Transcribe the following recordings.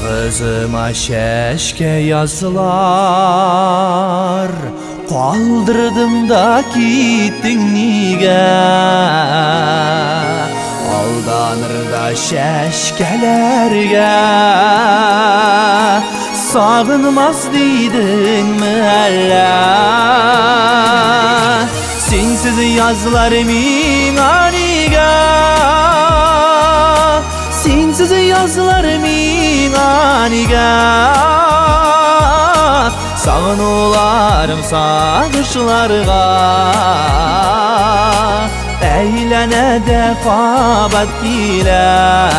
Ağzıma şeşke yazılar kaldırdım da gittin nige. Aldanır da şeşkelerge sağınmaz deydin mi ella? Sensiz yazlarımın aniga, sensiz yazlarımın aniga. Sağın olarım sağışlarga, eylene defabat gile.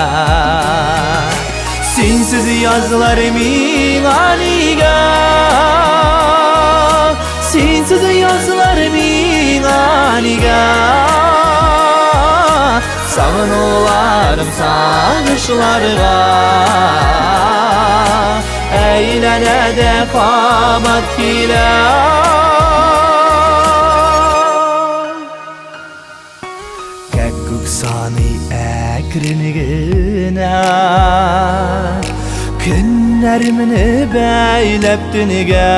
Sensiz yazlarımın aniga, sensiz yazlarımın aniga. Sağın olarım sağışlarga, eylene defamat gile. Kekkuk sani ekrinigine günlerimini beyleptiniga.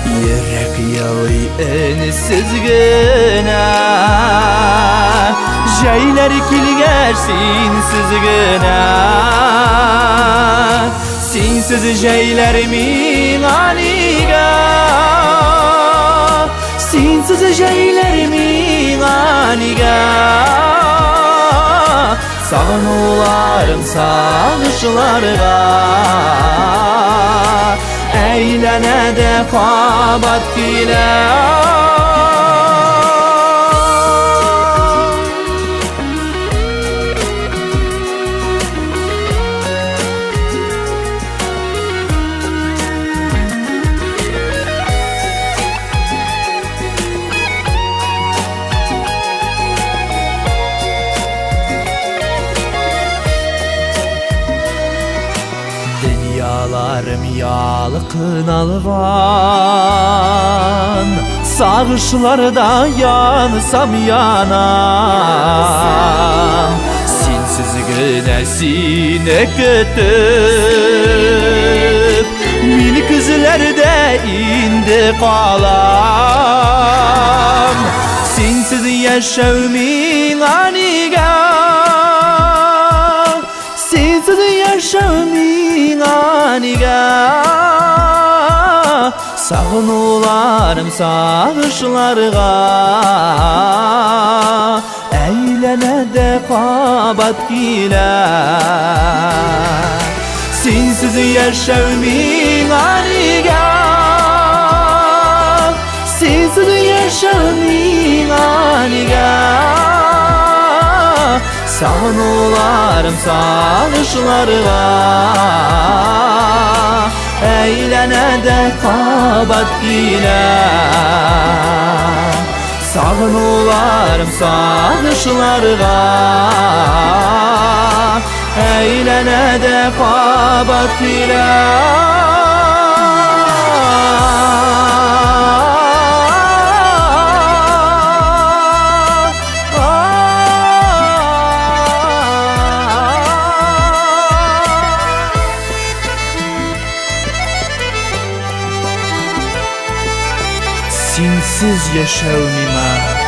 Yürek yalı ensizgine jeyler kilgersin sizgine. Sensiz jeylerimin aniga, sensiz jeylerimin aniga. Sağın olarım sağışlarga, eylene defabat gile. Dünyalarım yalıqın alvan, sağışlarda yansam yanam. Sensiz güne sine kütüp mini kızlarda indi kalam. Sensiz yaşavmin aniga, sensiz yaşavmin aniga. Sağın olarım sağışlarga, eylene defabat gile. Sensiz yaşavmin aniga, sensiz yaşavmin aniga. Sağın olarım sağışlarga, eylene defabat gile. Sağın olarım sağışlarga, eylene defabat gile. Sensiz yaşavmima.